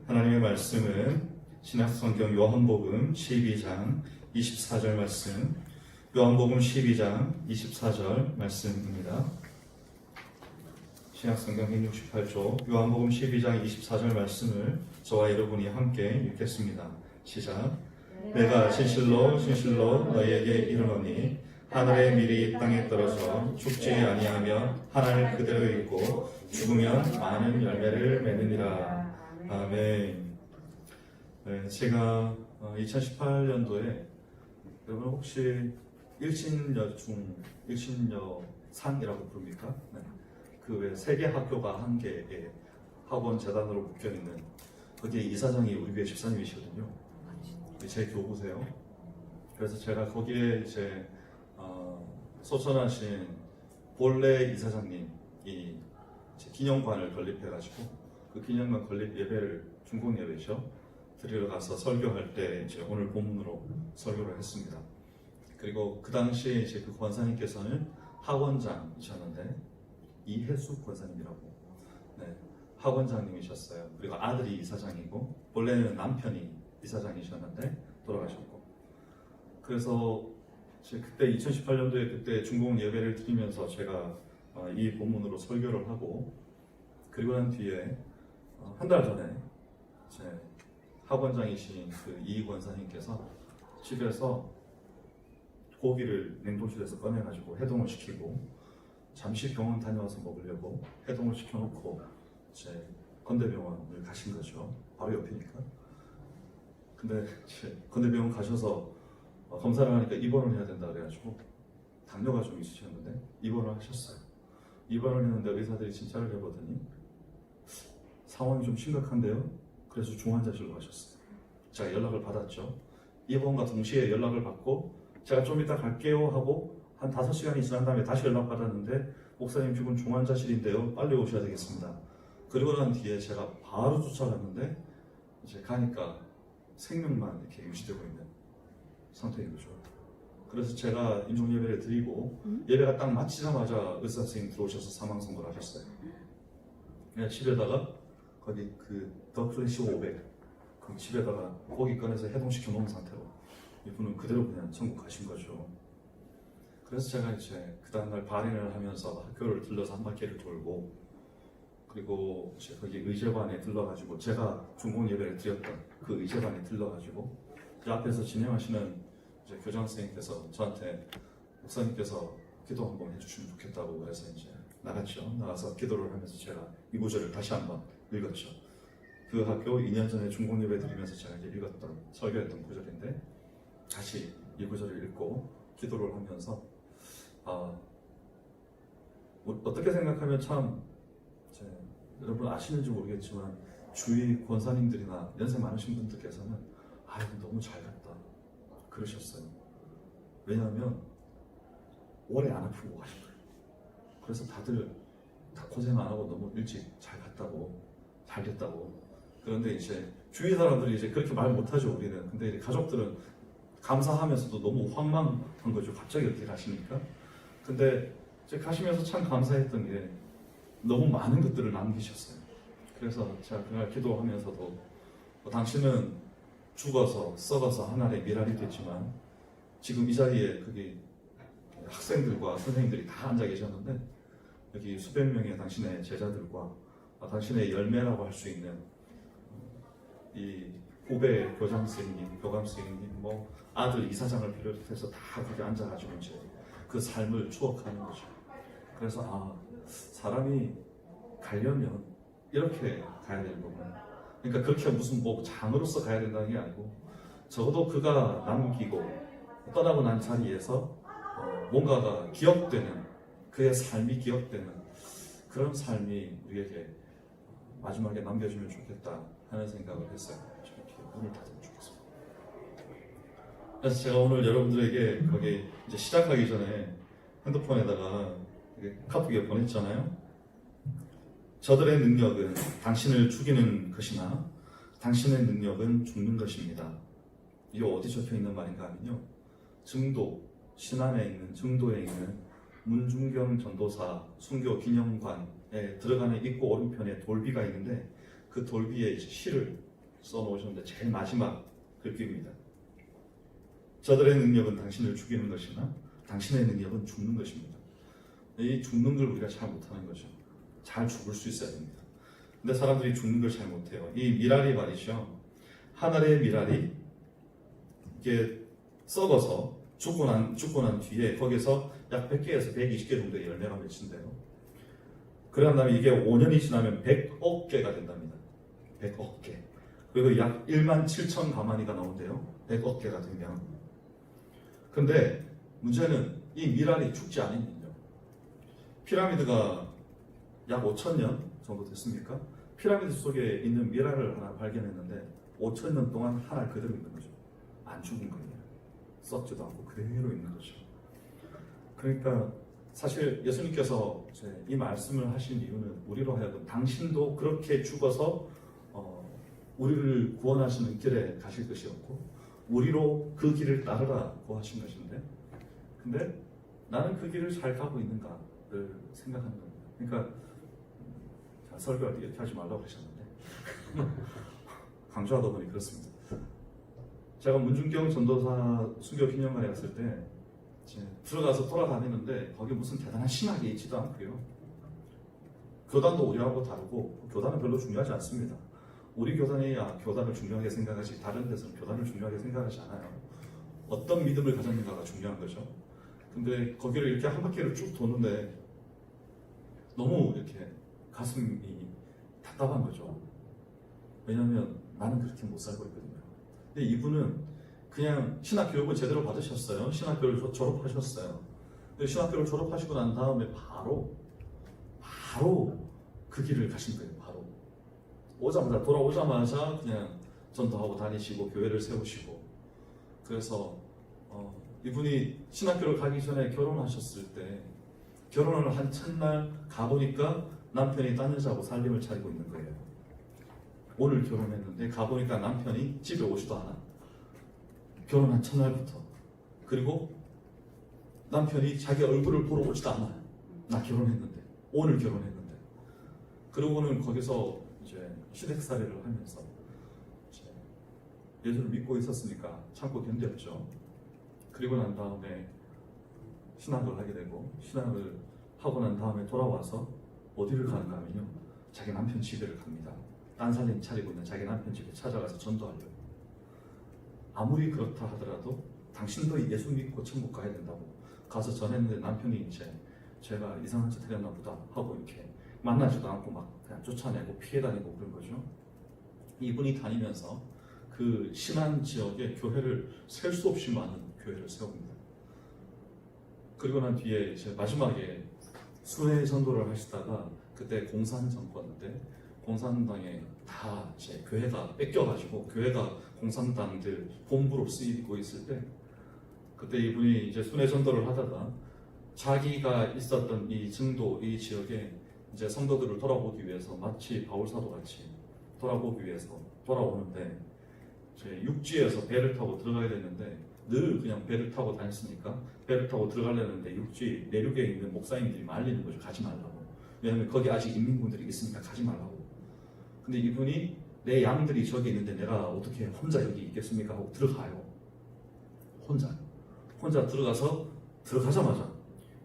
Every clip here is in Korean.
하나님의 말씀은 신약성경 요한복음 12장 24절 말씀, 요한복음 12장 24절 말씀입니다. 신약성경 168조 요한복음 12장 24절 말씀을 저와 여러분이 함께 읽겠습니다. 시작. 내가 진실로 진실로 너희에게 이르노니 하늘의 밀이 땅에 떨어져 죽지 아니하며 하늘 그대로 있고 죽으면 많은 열매를 맺느니라. 아멘. 네, 제가 2018년도에 여러분 혹시 일신여상이라고 부릅니까? 네. 그 외 세계 학교가 한 개의 학원 재단으로 묶여 있는 거기에 이사장이 우리 교회 집사님이시거든요. 제 교부세요. 그래서 제가 거기에 이제 소천하신 본래 이사장님이 기념관을 건립해가지고 그 기념관 건립 예배를 중공 예배죠. 드리러 가서 설교할 때 이제 오늘 본문으로 설교를 했습니다. 그리고 그 당시에 이제 그 권사님께서는 학원장이셨는데 이혜숙 권사님이라고 학원장님이셨어요. 그리고 아들이 이사장이고 원래는 남편이 이사장이셨는데 돌아가셨고, 그래서 그때 2018년도에 그때 중공 예배를 드리면서 제가 이 본문으로 설교를 하고, 그리고 난 뒤에 한 달 전에 제 학원장이신 그 이 권사님께서 집에서 고기를 냉동실에서 꺼내가지고 해동을 시키고 잠시 병원 다녀와서 먹으려고 해동을 시켜놓고 이제 건대병원을 가신 거죠. 바로 옆이니까. 근데 건대병원 가셔서 검사를 하니까 입원을 해야 된다 그래가지고 당뇨가 좀 있으셨는데 입원을 하셨어요. 입원을 했는데 의사들이 진찰을 해보더니 상황이 좀 심각한데요. 그래서 중환자실로 가셨어요. 제가 연락을 받았죠. 입원과 동시에 연락을 받고 제가 좀 이따 갈게요 하고 한 5시간이 지난 다음에 다시 연락받았는데 목사님 지금 중환자실인데요. 빨리 오셔야 되겠습니다. 그리고 난 뒤에 제가 바로 쫓아갔는데 이제 가니까 생명만 이렇게 유지되고 있는 상태인 거죠. 그래서 제가 인종 예배를 드리고 예배가 딱 마치자마자 의사 선생님 들어오셔서 사망 선고를 하셨어요. 그냥 집에다가 거기 그 더 플래시 500 그 집에다가 고기 꺼내서 해동시켜 놓은 상태로 이분은 그대로 그냥 천국 가신 거죠. 그래서 제가 이제 그 다음날 발인을 하면서 학교를 들러서 한 바퀴를 돌고, 그리고 이제 거기 의제반에 들러가지고 제가 중공 예배를 드렸던 그 의제반에 들러가지고 이 앞에서 진행하시는 이제 교장 선생님께서 저한테 목사님께서 기도 한번 해주시면 좋겠다고 해서 이제 나갔죠. 나가서 기도를 하면서 제가 이 구절을 다시 한번 읽었죠. 그 학교 2년 전에 중공 예배 드리면서 제가 이제 읽었던 설교했던 구절인데 다시 이 구절을 읽고 기도를 하면서 어떻게 생각하면 참 여러분 아시는지 모르겠지만 주위 권사님들이나 연세 많으신 분들께서는 너무 잘 갔다 그러셨어요. 왜냐하면 오래 안 아프고 가신 거예요. 그래서 다들 다 고생 안 하고 너무 일찍 잘 갔다고, 잘 됐다고. 그런데 이제 주위 사람들이 이제 그렇게 말 못하죠, 우리는. 근데 이제 가족들은 감사하면서도 너무 황망한 거죠. 갑자기 이렇게 가시니까. 근데 이제 가시면서 참 감사했던 게 너무 많은 것들을 남기셨어요. 그래서 제가 그날 기도하면서도 당신은 죽어서 썩어서 하늘에 미랄이 됐지만 지금 이 자리에 거기 학생들과 선생님들이 다 앉아 계셨는데 여기 수백 명의 당신의 제자들과 당신의 열매라고 할 수 있는 이 후배 교장 선생님, 교감 선생님, 아들 이사장을 비롯해서 다 거기 앉아가지고 이제 그 삶을 추억하는 거죠. 그래서 사람이 가려면 이렇게 가야 되는 거구나. 그러니까 그렇게 무슨 장으로서 가야 된다는 게 아니고 적어도 그가 남기고 떠나고 난 자리에서 뭔가가 기억되는, 그의 삶이 기억되는 그런 삶이 우리에게 마지막에 남겨주면 좋겠다 하는 생각을 했어요. 이렇게 문을 닫으면 좋겠습니다. 그래서 제가 오늘 여러분들에게 거기 이제 시작하기 전에 핸드폰에다가 카톡에 보냈잖아요. 저들의 능력은 당신을 죽이는 것이나 당신의 능력은 죽는 것입니다. 이게 어디 적혀 있는 말인가 하면요. 증도, 신안에 있는 증도에 있는 문중경 전도사 순교 기념관에 들어가는 입구 오른편에 돌비가 있는데 그 돌비에 이제 시를 써놓으셨는데 제일 마지막 글귀입니다. 저들의 능력은 당신을 죽이는 것이나 당신의 능력은 죽는 것입니다. 이 죽는 걸 우리가 잘 못하는 거죠. 잘 죽을 수 있어야 됩니다. 근데 사람들이 죽는 걸 잘 못해요. 이 미랄이 말이죠. 하늘의 미랄이 이게 썩어서 죽고 난 뒤에 거기서 약 100개에서 120개 정도의 열매가 맺힌대요. 그런 다음에 이게 5년이 지나면 100억 개가 된답니다. 100억 개. 그리고 약 1만 7천 가마니가 나온대요. 100억 개가 되면. 근데 문제는 이 미랄이 죽지 않으면요. 피라미드가 약 5천 년 정도 됐습니까? 피라미드 속에 있는 미랄을 하나 발견했는데 5천 년 동안 하나 그대로 있는 거죠. 안 죽은 거예요. 썩지도 않고 그대로 있는 거죠. 그러니까 사실 예수님께서 이 말씀을 하신 이유는 우리로 하여금 당신도 그렇게 죽어서 우리를 구원하시는 길에 가실 것이었고 우리로 그 길을 따르라고 하신 것인데 근데 나는 그 길을 잘 가고 있는가를 생각하는 겁니다. 그러니까 설교할 때 이렇게 하지 말라고 하셨는데 강조하다 보니 그렇습니다. 제가 문중경 전도사 수교 기념관에 갔을 때 들어가서 돌아다니는데 거기 무슨 대단한 신학이 있지도 않고요. 교단도 우리하고 다르고 교단은 별로 중요하지 않습니다. 우리 교단이야 교단을 중요하게 생각하지 다른 데서는 교단을 중요하게 생각하지 않아요. 어떤 믿음을 가졌는가가 중요한 거죠. 근데 거기를 이렇게 한 바퀴를 쭉 도는데 너무 이렇게 가슴이 답답한 거죠. 왜냐하면 나는 그렇게 못 살고 있거든요. 근데 이분은 그냥 신학 교육을 제대로 받으셨어요. 신학교를 졸업하셨어요. 근데 신학교를 졸업하시고 난 다음에 바로 그 길을 가신 거예요. 바로 돌아오자마자 그냥 전도하고 다니시고 교회를 세우시고 그래서 이분이 신학교를 가기 전에 결혼하셨을 때 결혼을 한 첫날 가보니까 남편이 딴 여자하고 살림을 차리고 있는 거예요. 오늘 결혼했는데 가보니까 남편이 집에 오지도 않아. 결혼한 첫날부터. 그리고 남편이 자기 얼굴을 보러 오지도 않아요. 나 결혼했는데. 오늘 결혼했는데. 그러고는 거기서 이제 시댁살이를 하면서 이제 예수를 믿고 있었으니까 참고 견뎠죠. 그리고 난 다음에 신학을 하게 되고 신학을 하고 난 다음에 돌아와서 어디를 가는가 하면요. 자기 남편 집에를 갑니다. 딴 살림 차리고 있는 자기 남편 집에 찾아가서 전도하려고. 아무리 그렇다 하더라도 당신도 예수 믿고 천국 가야 된다고 가서 전했는데 남편이 이제 제가 이상한 짓 하렸나 보다 하고 이렇게 만나지도 않고 막 그냥 쫓아내고 피해 다니고 그런 거죠. 이분이 다니면서 그 신안 지역에 교회를 셀 수 없이 많은 교회를 세웁니다. 그리고 난 뒤에 이제 마지막에 순회 전도를 하시다가 그때 공산 정권 때 공산당에 다 이제 교회가 뺏겨가지고 교회가 공산당들 본부로 쓰이고 있을 때 그때 이분이 이제 순회 전도를 하다가 자기가 있었던 이 증도 이 지역에 이제 성도들을 돌아보기 위해서 마치 바울사도 같이 돌아보기 위해서 돌아오는데 이제 육지에서 배를 타고 들어가야 되는데 늘 그냥 배를 타고 다녔으니까 배를 타고 들어가려는데 육지 내륙에 있는 목사님들이 말리는 거죠. 가지 말라고. 왜냐하면 거기 아직 인민군들이 있으니까 가지 말라고. 근데 이분이 내 양들이 저기 있는데 내가 어떻게 혼자 여기 있겠습니까? 하고 들어가요. 혼자 들어가자마자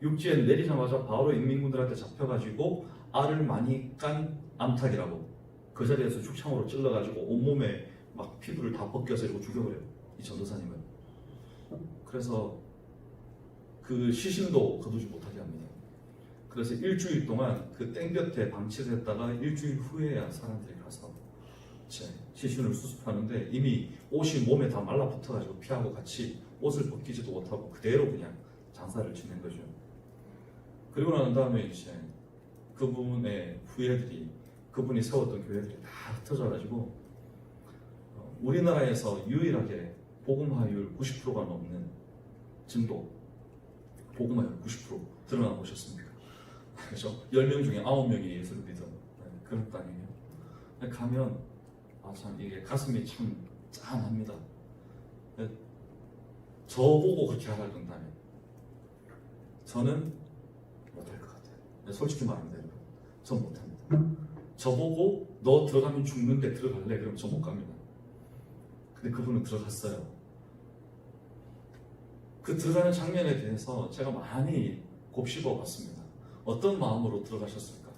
육지에 내리자마자 바로 인민군들한테 잡혀가지고 알을 많이 깐 암탉이라고 그 자리에서 죽창으로 찔러가지고 온몸에 막 피부를 다 벗겨서 이러고 죽여버려요. 이 전도사님을. 그래서 그 시신도 거두지 못하게 합니다. 그래서 일주일 동안 그 땡볕에 방치를 했다가 일주일 후에야 사람들이 가서 시신을 수습하는데 이미 옷이 몸에 다 말라붙어가지고 피하고 같이 옷을 벗기지도 못하고 그대로 그냥 장사를 지낸 거죠. 그리고 난 다음에 이제 그분의 후예들이 그분이 세웠던 교회들이 다 흩어져가지고 우리나라에서 유일하게 복음화율 90%가 넘는 증도 복음화율 90% 드러나 보셨습니까? 그렇죠? 10명 중에 9명이 예수를 믿은 그런 땅이에요. 가면 참 이게 가슴이 참 짠합니다. 저보고 그렇게 하라 그런다면 저는 못할 것 같아요. 솔직히 말합니다. 여러분. 전 못합니다. 저보고 너 들어가면 죽는데 들어갈래? 그럼 저 못 갑니다. 근데 그분은 들어갔어요. 그 들어가는 장면에 대해서 제가 많이 곱씹어 봤습니다. 어떤 마음으로 들어가셨을까?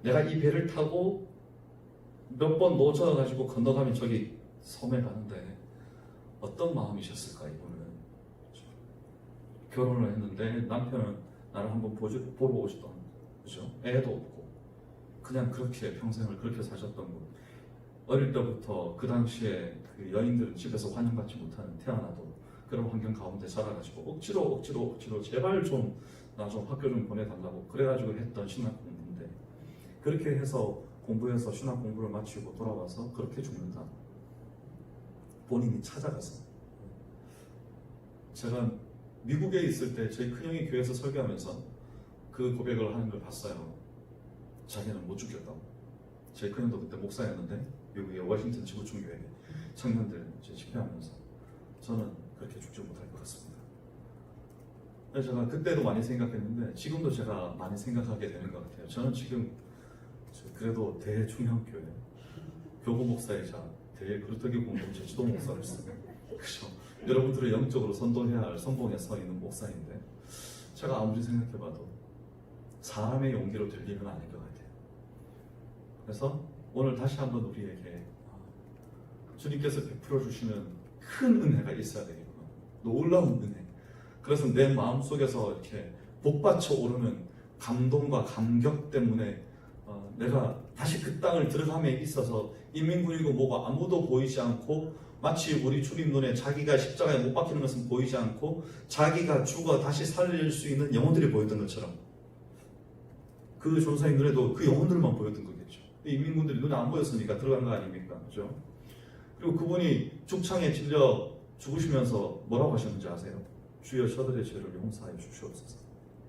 내가 이 배를 타고 몇 번 노져가지고 건너가면 저기 섬에 가는데 어떤 마음이셨을까 이분은. 결혼을 했는데 남편은 나를 한번 보러 오시던, 그죠? 애도 없고 그냥 그렇게 평생을 그렇게 사셨던 분. 어릴 때부터 그 당시에 그 여인들은 집에서 환영받지 못하는, 태어나도 그런 환경 가운데 자라가지고 억지로 제발 좀 나 좀 학교 좀 보내달라고 그래가지고 했던 신학 공부인데, 그렇게 해서 공부해서 신학 공부를 마치고 돌아와서 그렇게 죽는다. 본인이 찾아가서. 제가 미국에 있을 때 저희 큰형이 교회에서 설교하면서 그 고백을 하는 걸 봤어요. 자기는 못 죽겠다고. 저희 큰형도 그때 목사였는데 미국의 워싱턴 지구촌교회 청년들 집회하면서 저는 그렇게 죽지 못할 것 같습니다. 그래서 제가 그때도 많이 생각했는데 지금도 제가 많이 생각하게 되는 것 같아요. 저는 지금 그래도 대중형교회 교구 목사이자 대그루터기 공동체 지도 목사를 쓰고, 그렇죠? 여러분들을 영적으로 선도해야 할 선봉에 서 있는 목사인데, 제가 아무리 생각해봐도 사람의 용기로 될 일은 아닌 것 같아요. 그래서 오늘 다시 한번 우리에게 주님께서 베풀어 주시는 큰 은혜가 있어야 되겠구나. 놀라운 은혜. 그래서 내 마음 속에서 이렇게 복받쳐 오르는 감동과 감격 때문에 내가 다시 그 땅을 들어감에 있어서 인민군이고 뭐고 아무도 보이지 않고, 마치 우리 주님 눈에 자기가 십자가에 못 박히는 것은 보이지 않고 자기가 죽어 다시 살릴 수 있는 영혼들이 보였던 것처럼, 그 전사의 눈에도 그 영혼들만 보였던 거겠죠. 인민군들이 눈에 안 보였으니까 들어간 거 아닙니까? 그죠? 그리고 그분이 죽창에 찔려 죽으시면서 뭐라고 하셨는지 아세요? 주여 저들의 죄를 용서하여 주시옵소서.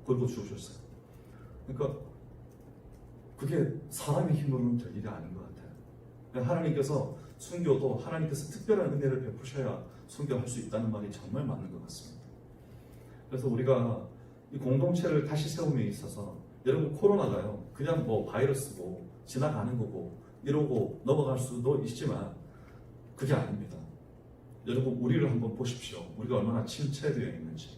그리고 죽으셨어요. 그러니까 그게 사람의 힘으로는 될 일이 아닌 것 같아요. 그러니까 하나님께서 순교도 하나님께서 특별한 은혜를 베푸셔야 순교할 수 있다는 말이 정말 맞는 것 같습니다. 그래서 우리가 이 공동체를 다시 세움에 있어서, 여러분 코로나가요 그냥 뭐 바이러스고 지나가는 거고 이러고 넘어갈 수도 있지만 그게 아닙니다. 여러분 우리를 한번 보십시오. 우리가 얼마나 침체되어 있는지,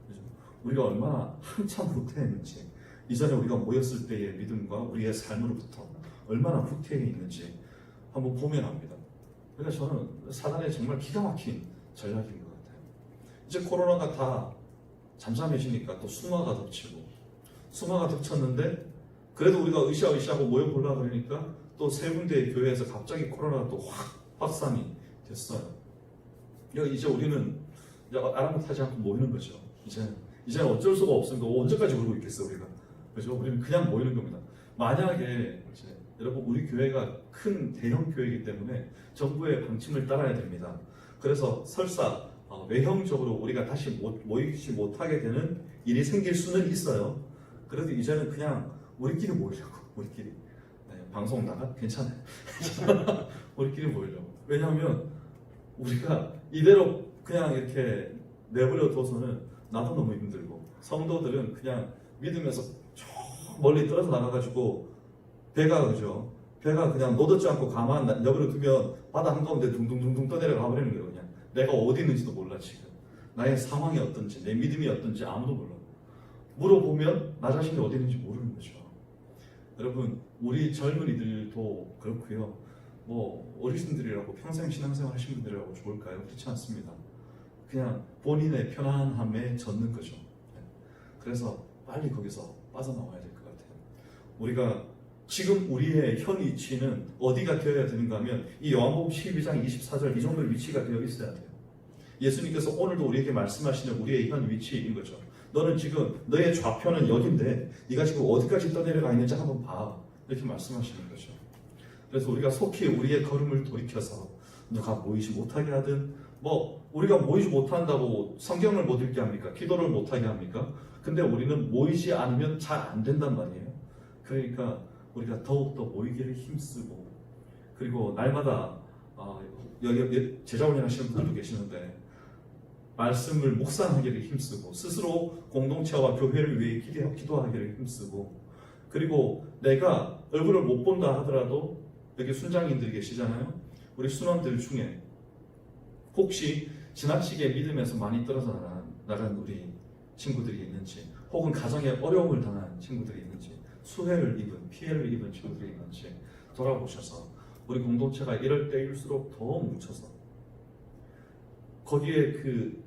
그죠? 우리가 얼마나 한참 후퇴했는지, 이전에 우리가 모였을 때의 믿음과 우리의 삶으로부터 얼마나 후퇴해 있는지 한번 보면 압니다. 그러니까 저는 사단의 정말 기가 막힌 전략인 것 같아요. 이제 코로나가 다 잠잠해지니까 또 수마가 덮치고, 수마가 덮쳤는데 그래도 우리가 으쌰으쌰하고 모여보려고 그러니까 또 세 군데의 교회에서 갑자기 코로나가 또 확 확산이 됐어요. 이제 우리는 이제 아랑곳하지 않고 모이는 거죠. 이제는 어쩔 수가 없으니까 언제까지 울고 있겠어 우리가. 그죠? 우리는 그냥 모이는 겁니다. 만약에 이제 여러분 우리 교회가 큰 대형 교회이기 때문에 정부의 방침을 따라야 됩니다. 그래서 설사 외형적으로 우리가 다시 모이지 못하게 되는 일이 생길 수는 있어요. 그래도 이제는 그냥 우리끼리 모이려고. 우리끼리. 네, 방송 나가? 괜찮아요. 우리끼리 모이려고. 왜냐하면 우리가 이대로 그냥 이렇게 내버려 둬서는 나도 너무 힘들고, 성도들은 그냥 믿으면서 저 멀리 떨어져 나가가지고 배가, 그죠? 배가 그냥 노젓지 않고 가만 내버려 두면 바다 한가운데 둥둥둥둥 떠내려가 버리는 거예요. 그냥 내가 어디 있는지도 몰라. 지금 나의 상황이 어떤지, 내 믿음이 어떤지 아무도 몰라. 물어보면 나 자신이 어디 있는지 모르는 거죠. 여러분 우리 젊은이들도 그렇고요, 뭐 어르신들이라고 평생 신앙생활 하신 분들이라고 좋을까요? 그렇지 않습니다. 그냥 본인의 편안함에 젖는 거죠. 그래서 빨리 거기서 빠져나와야 될 것 같아요. 우리가 지금 우리의 현 위치는 어디가 되어야 되는가 하면 이 요한복음 12장 24절 이 정도 위치가 되어 있어야 돼요. 예수님께서 오늘도 우리에게 말씀하시는 우리의 현 위치인 거죠. 너는 지금 너의 좌표는 여긴데 네가 지금 어디까지 떠내려가 있는지 한번 봐. 이렇게 말씀하시는 거죠. 그래서 우리가 속히 우리의 걸음을 돌이켜서 누가 모이지 못하게 하든, 뭐 우리가 모이지 못한다고 성경을 못 읽게 합니까? 기도를 못하게 합니까? 근데 우리는 모이지 않으면 잘 안 된단 말이에요. 그러니까 우리가 더욱더 모이기를 힘쓰고, 그리고 날마다 여기 제자훈련 하시는 분들도 계시는데 말씀을 묵상하기를 힘쓰고, 스스로 공동체와 교회를 위해 기도하기를 힘쓰고, 그리고 내가 얼굴을 못 본다 하더라도 여기 순장님들이 계시잖아요. 우리 순원들 중에 혹시 지나치게 믿음에서 많이 떨어져 나간 우리 친구들이 있는지, 혹은 가정에 어려움을 당한 친구들이 있는지, 수혜를 입은, 피해를 입은 친구들이 있는지 돌아보셔서 우리 공동체가 이럴 때일수록 더 뭉쳐서 거기에 그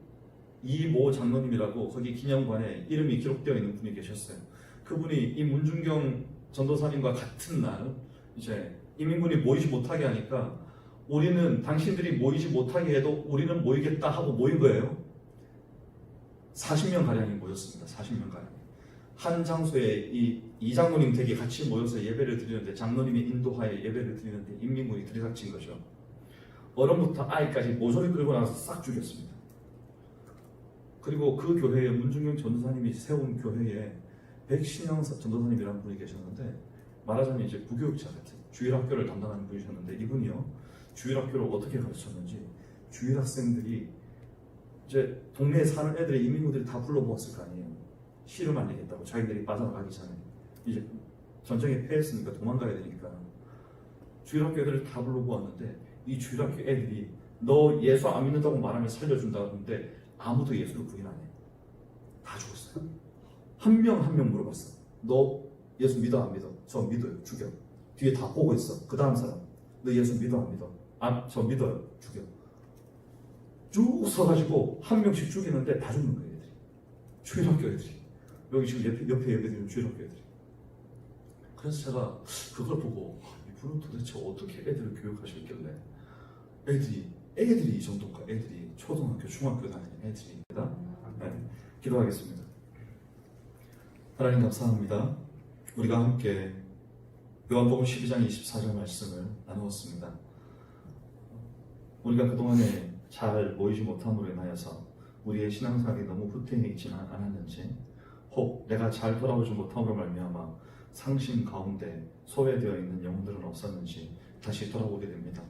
이모 장로님이라고 거기 기념관에 이름이 기록되어 있는 분이 계셨어요. 그분이 이 문중경 전도사님과 같은 날 이제 이민군이 모이지 못하게 하니까 우리는 당신들이 모이지 못하게 해도 우리는 모이겠다 하고 모인 거예요. 40명 가량이 모였습니다. 40명 가량. 한 장소에 이 장로님 댁이 같이 모여서 예배를 드리는데, 장로님이 인도하에 예배를 드리는데 인민군이 들이닥친 거죠. 어른부터 아이까지 모조리 끌고 나가서 싹 죽였습니다. 그리고 그 교회에 문중경 전도사님이 세운 교회에 백신영 전도사님이라는 분이 계셨는데, 말하자면 이제 부교육자 같은 주일학교를 담당하는 분이셨는데, 이분이요 주일학교를 어떻게 가르쳤는지 주일 학생들이 이제 동네에 사는 애들의 이민구들이 다 불러모았을 거 아니에요. 씨름 안 되겠다고, 자기들이 빠져나가기 전에 이제 전쟁에 패했으니까 도망가야 되니까 주일학교 애들을 다 불러모았는데, 이 주일학교 애들이 너 예수 안 믿는다고 말하면 살려준다 하는데 아무도 예수를 부인 안 해요. 다 죽었어요. 한 명 한 명 물어봤어. 너 예수 믿어 안 믿어? 저 믿어요. 죽여. 뒤에 다 보고 있어. 그 다음 사람, 너 예수 믿어 안 믿어? 아, 저 믿어요. 죽여. 쭉 서가지고 한 명씩 죽이는데 다 죽는 거예요. 애들이. 주일학교 애들이. 여기 지금 옆에 예배드리는 주일학교 애들이. 그래서 제가 그걸 보고 이분은 도대체 어떻게 애들을 교육하셨길래 애들이 이 정도인가? 애들이 초등학교, 중학교 다니는 애들이. 네, 기도하겠습니다. 하나님 감사합니다. 우리가 함께 요한복음 12장 24절 말씀을 나누었습니다. 우리가 그동안에 잘 모이지 못함으로 인하여서 우리의 신앙생활이 너무 후퇴해있지는 않았는지, 혹 내가 잘 돌아오지 못함으로 말미암아 상심 가운데 소외되어 있는 영혼들은 없었는지 다시 돌아오게 됩니다.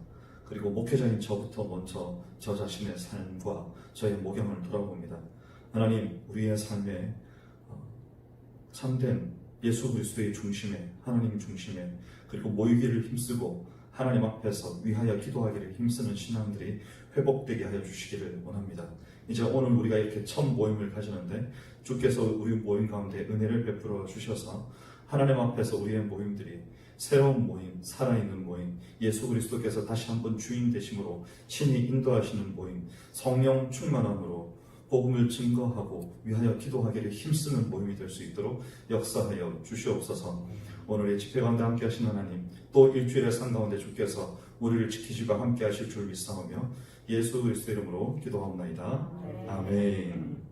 그리고 목회자인 저부터 먼저 저 자신의 삶과 저의 모경을 돌아봅니다. 하나님, 우리의 삶에 참된 예수 그리스도의 중심에, 하나님 중심에, 그리고 모이기를 힘쓰고 하나님 앞에서 위하여 기도하기를 힘쓰는 신앙들이 회복되게 하여 주시기를 원합니다. 이제 오늘 우리가 이렇게 첫 모임을 가지는데 주께서 우리 모임 가운데 은혜를 베풀어 주셔서 하나님 앞에서 우리의 모임들이 새로운 모임, 살아있는 모임, 예수 그리스도께서 다시 한번 주인 되심으로 친히 인도하시는 모임, 성령 충만함으로 복음을 증거하고 위하여 기도하기를 힘쓰는 모임이 될 수 있도록 역사하여 주시옵소서. 오늘의 집회 가운데 함께 하신 하나님, 또 일주일의 삶 가운데 주께서 우리를 지키시고 함께 하실 줄 믿사오며 예수 그리스도 이름으로 기도하옵나이다. 아멘.